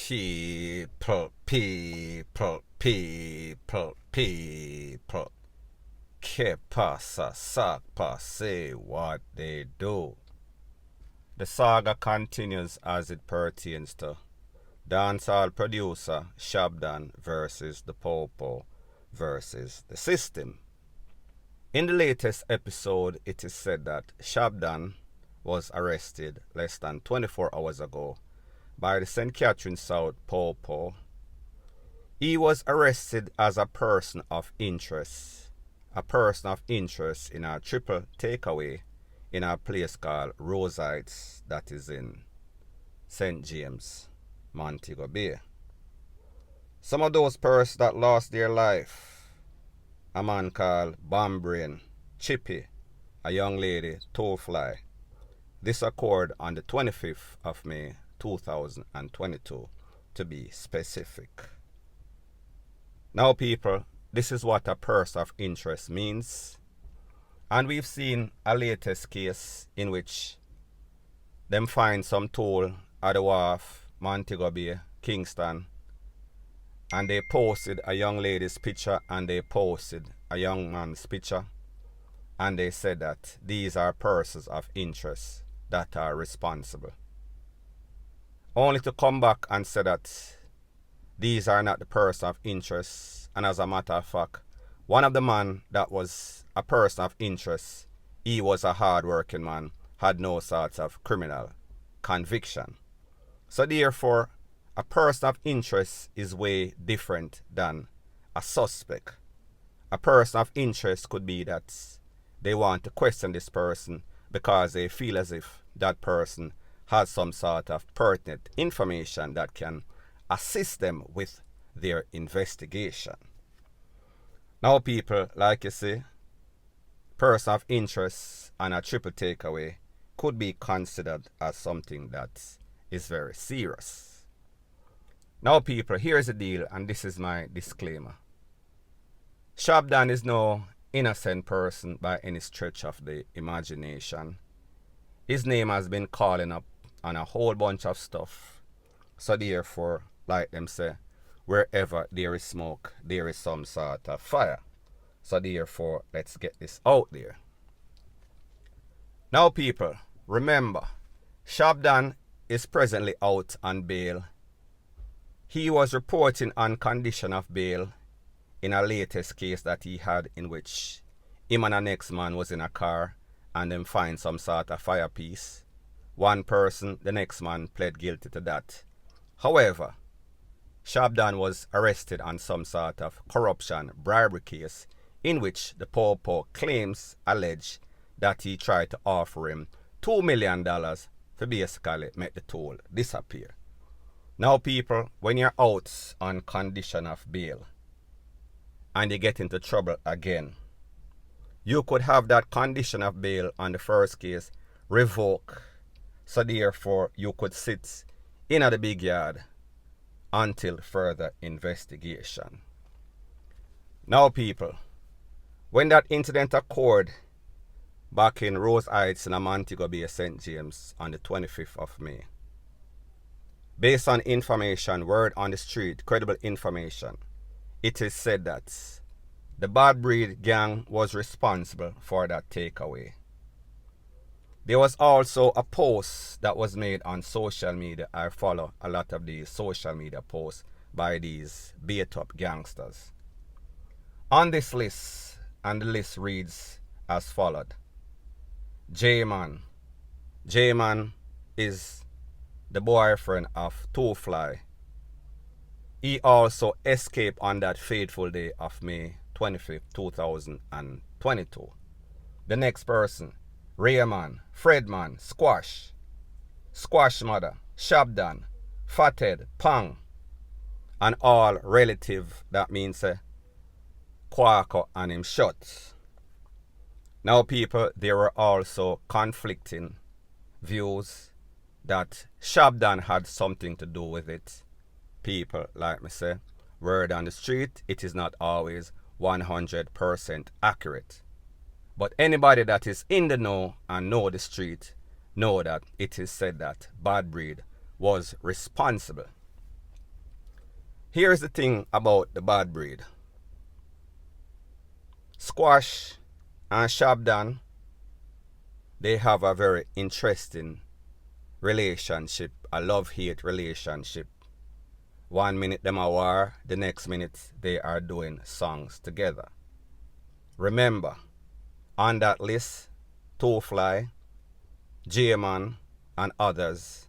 People. Que pasa, sac passe, what they do. The saga continues as it pertains to dancehall producer Shab-Don versus the Popo versus the system. In the latest episode, it is said that Shab-Don was arrested less than 24 hours ago by the St. Catherine South Popo. He was arrested as a person of interest in a triple takeaway in a place called Rose Heights that is in St. James, Montego Bay. Some of those persons that lost their life, a man called Bombrain, Chippy, a young lady, Toefly. This occurred on the 25th of May 2022, to be specific. Now people, this is what a person of interest means. And we've seen a latest case in which them find some tool at the wharf, Montego Bay, Kingston, and they posted a young lady's picture and they posted a young man's picture, and they said that these are persons of interest that are responsible. Only to come back and say that these are not the person of interest, and as a matter of fact, one of the man that was a person of interest, he was a hard-working man, had no sorts of criminal conviction. So therefore, a person of interest is way different than a suspect. A person of interest could be that they want to question this person because they feel as if that person has some sort of pertinent information that can assist them with their investigation. Now people, like you see, person of interest and a triple takeaway could be considered as something that is very serious. Now people, here's the deal, and this is my disclaimer. Shab-Don is no innocent person by any stretch of the imagination. His name has been calling up on a whole bunch of stuff. So therefore, like them say, wherever there is smoke, there is some sort of fire. So therefore, let's get this out there. Now people, remember, Shab-Don is presently out on bail. He was reporting on condition of bail in a latest case that he had, in which him and the next man was in a car and them find some sort of fire piece. One person, the next man, pled guilty to that. However, Shab-Don was arrested on some sort of corruption bribery case in which the Popo claims allege that he tried to offer him $2 million to basically make the toll disappear. Now people, when you're out on condition of bail and you get into trouble again, you could have that condition of bail on the first case revoked. So therefore, you could sit in at the big yard until further investigation. Now people, when that incident occurred back in Rose Heights in Montego Bay, St. James on the 25th of May, based on information, word on the street, credible information, it is said that the Bad Breed gang was responsible for that takeaway. There was also a post that was made on social media. I follow a lot of these social media posts by these beat-up gangsters. On this list, and the list reads as followed. J-Man. J-Man is the boyfriend of Toefly. He also escaped on that fateful day of May 25th, 2022. The next person, Rayman, Fredman, Squash Mother, Shab-Don, Fathead, Pang, and all relative, that means Quaco and him shot. Now people, there were also conflicting views that Shab-Don had something to do with it. People, like me say, word on the street, it is not always 100% accurate. But anybody that is in the know and know the street know that it is said that Bad Breed was responsible. Here's the thing about the bad breed. Squash and Shab-Don, they have a very interesting relationship, a love-hate relationship. 1 minute them are war, the next minute they are doing songs together. Remember, on that list, Two Fly, J-Man, and others.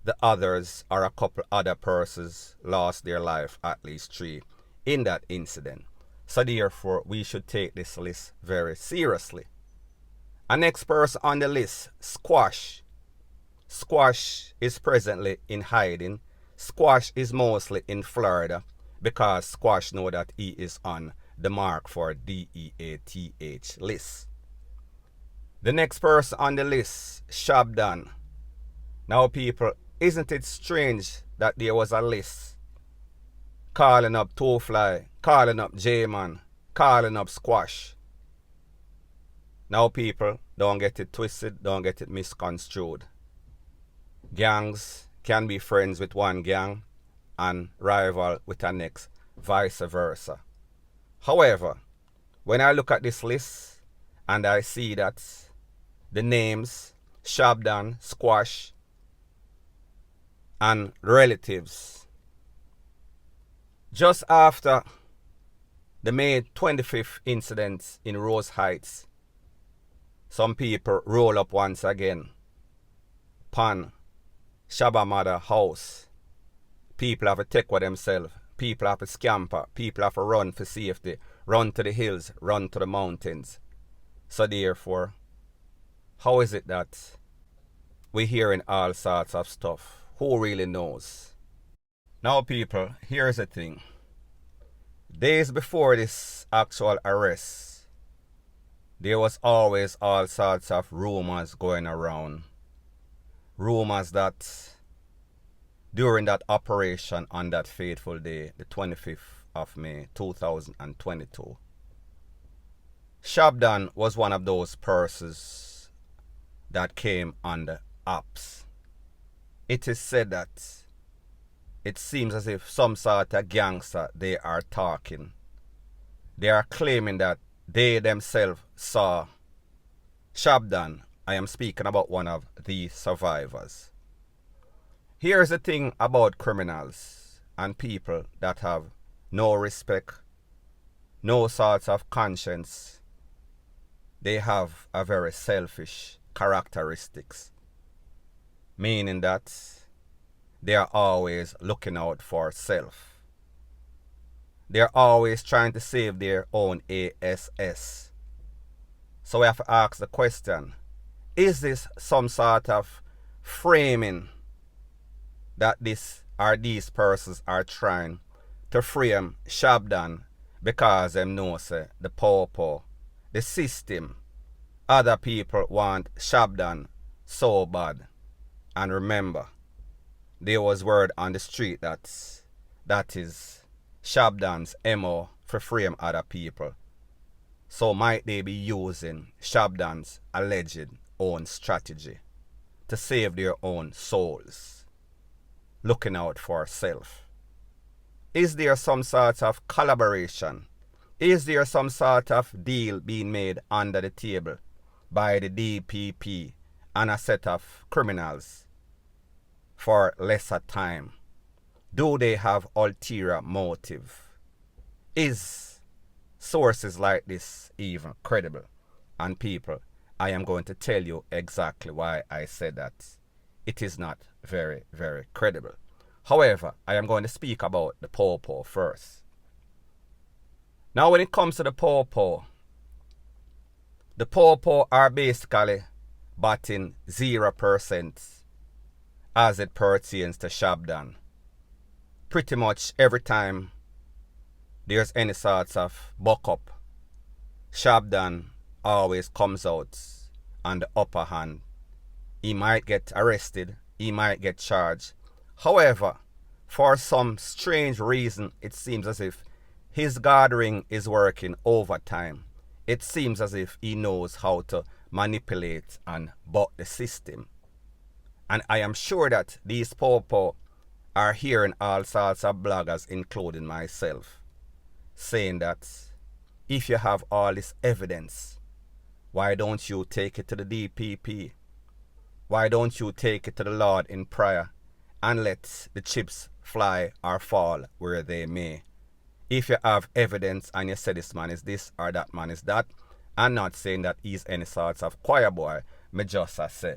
The others are a couple other persons lost their life, at least 3, in that incident. So therefore, we should take this list very seriously. Our next person on the list, Squash. Squash is presently in hiding. Squash is mostly in Florida because Squash know that he is on the mark for DEATH list. The next person on the list, Shab-Don. Now people, isn't it strange that there was a list calling up Two Fly, calling up J-Man, calling up Squash? Now people, don't get it twisted, don't get it misconstrued. Gangs can be friends with one gang and rival with the next, vice versa. However, when I look at this list and I see that the names Shab-Don, Squash, and relatives, just after the May 25th incident in Rose Heights, some people roll up once again pan Shabba mother house. People have to take with themselves. People have to scamper. People have to run for safety. Run to the hills. Run to the mountains. So therefore, how is it that we're hearing all sorts of stuff? Who really knows? Now people, here's the thing. Days before this actual arrest, there was always all sorts of rumors going around. Rumors that during that operation on that fateful day, the 25th of May 2022, Shab-Don was one of those persons that came on the apps. It is said that it seems as if some sort of gangster they are talking. They are claiming that they themselves saw Shab-Don. I am speaking about one of the survivors. Here's the thing about criminals and people that have no respect, no sorts of conscience. They have a very selfish characteristics, meaning that they are always looking out for self. They are always trying to save their own ass. So we have to ask the question, is this some sort of framing that this or these persons are trying to frame Shab-Don because them know say the power, the system, other people want Shab-Don so bad? And remember, there was word on the street that is Shab-Don's MO for frame other people. So might they be using Shab-Don's alleged own strategy to save their own souls, looking out for self? Is there some sort of collaboration? Is there some sort of deal being made under the table by the DPP and a set of criminals for lesser time? Do they have ulterior motive? Is sources like this even credible? And people, I am going to tell you exactly why I said that it is not very, very credible. However, I am going to speak about the Popo first. Now when it comes to the Popo are basically batting 0% as it pertains to Shab-Don. Pretty much every time there's any sorts of buck up, Shab-Don always comes out on the upper hand. He might get arrested, he might get charged. However, for some strange reason, it seems as if his gathering is working overtime. It seems as if he knows how to manipulate and buck the system. And I am sure that these Popo are hearing all sorts of bloggers, including myself, saying that if you have all this evidence, why don't you take it to the DPP? Why don't you take it to the Lord in prayer and let the chips fly or fall where they may? If you have evidence and you say this man is this or that man is that, I'm not saying that he's any sorts of choir boy. Me just say,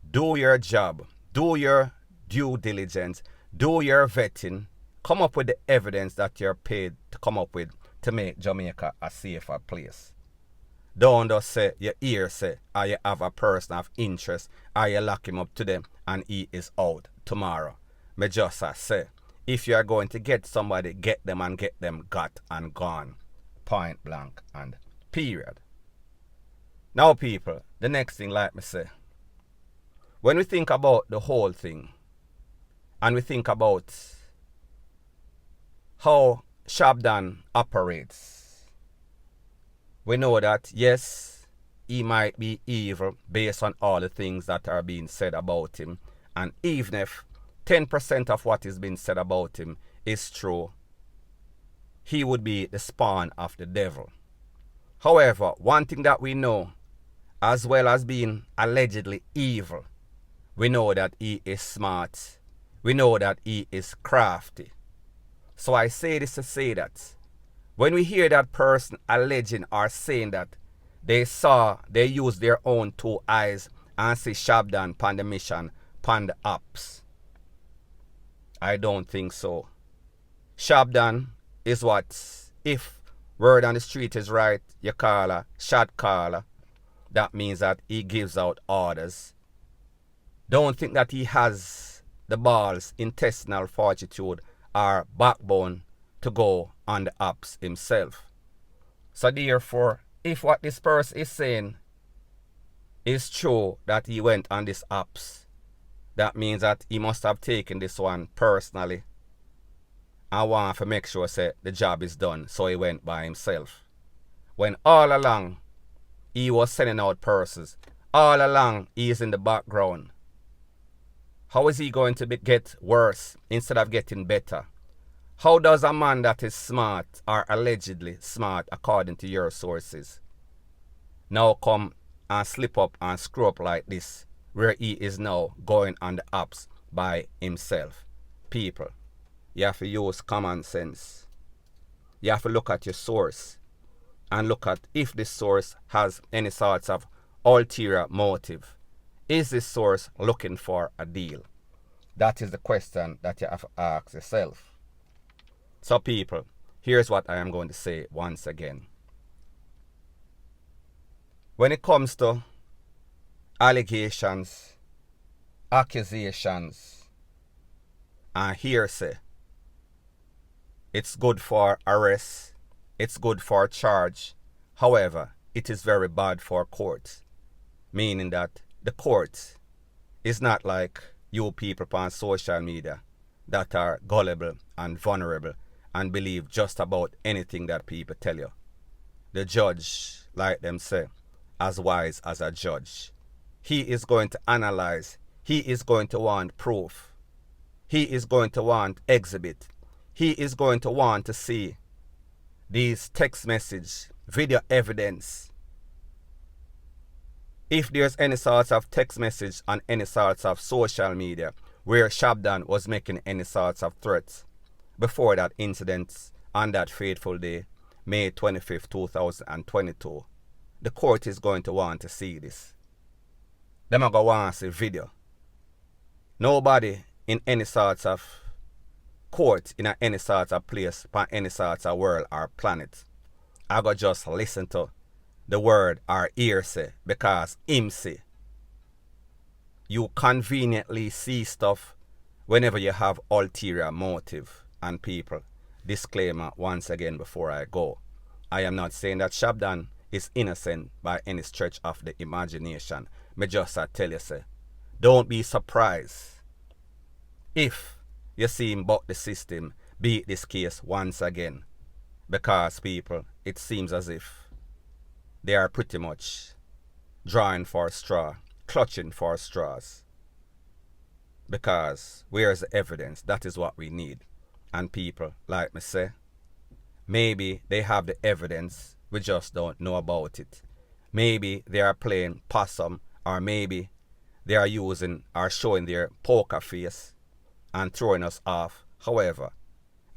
do your job, do your due diligence, do your vetting, come up with the evidence that you're paid to come up with to make Jamaica a safer place. Don't just say your ear say, or you have a person of interest, or you lock him up to them and he is out tomorrow. Me just say, if you are going to get somebody, get them and get them got and gone. Point blank and period. Now people, the next thing like me say, when we think about the whole thing, and we think about how Shab-Don operates, we know that yes, he might be evil based on all the things that are being said about him. And even if 10% of what is being said about him is true, he would be the spawn of the devil. However, one thing that we know, as well as being allegedly evil, we know that he is smart. We know that he is crafty. So I say this to say that when we hear that person alleging or saying that they used their own two eyes and see Shab-Don pan the mission, pan the apps, I don't think so. Shab-Don is what, if word on the street is right, you call a shot caller. That means that he gives out orders. Don't think that he has the balls, intestinal fortitude, or backbone to go on the apps himself. So therefore, if what this person is saying is true that he went on these apps, that means that he must have taken this one personally and want to make sure say the job is done, so he went by himself. When all along he was sending out persons, all along he is in the background. How is he going to get worse instead of getting better? How does a man that is smart, or allegedly smart according to your sources, now come and slip up and screw up like this, where he is now going on the apps by himself? People, you have to use common sense. You have to look at your source and look at if this source has any sorts of ulterior motive. Is this source looking for a deal? That is the question that you have to ask yourself. So people, here's what I am going to say once again. When it comes to allegations, accusations, and hearsay, it's good for arrest, it's good for charge. However, it is very bad for courts, meaning that the court is not like you people on social media that are gullible and vulnerable and believe just about anything that people tell you. The judge, like them say, as wise as a judge. He is going to analyze. He is going to want proof. He is going to want exhibit. He is going to want to see these text message, video evidence. If there's any sorts of text message on any sorts of social media where Shab-Don was making any sorts of threats before that incident on that fateful day, May 25th, 2022, the court is going to want to see this. Them are going to want to see video. Nobody in any sorts of court, in any sorts of place, on any sorts of world or planet, I go just listen to the word or hearsay because him say. You conveniently see stuff whenever you have ulterior motive. And people, disclaimer once again before I go, I am not saying that Shab-Don is innocent by any stretch of the imagination. Me just tell you say, don't be surprised if you see him buck the system, beat this case once again. Because people, it seems as if they are pretty much drawing for a straw, clutching for straws. Because where's the evidence? That is what we need. And people, like me say, maybe they have the evidence, we just don't know about it. Maybe they are playing possum, or maybe they are using or showing their poker face and throwing us off. However,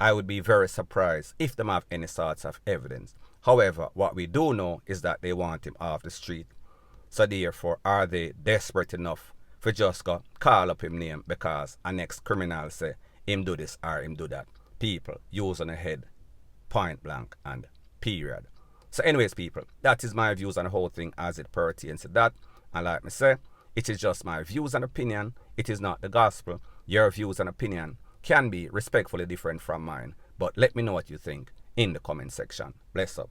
I would be very surprised if they have any sorts of evidence. However, what we do know is that they want him off the street. So therefore, are they desperate enough for just go call up him name because a next criminal say him do this or him do that? People, use on the head, point blank and period. So anyways, people, that is my views on the whole thing as it pertains to that. And like me say, it is just my views and opinion. It is not the gospel. Your views and opinion can be respectfully different from mine. But let me know what you think in the comment section. Bless up.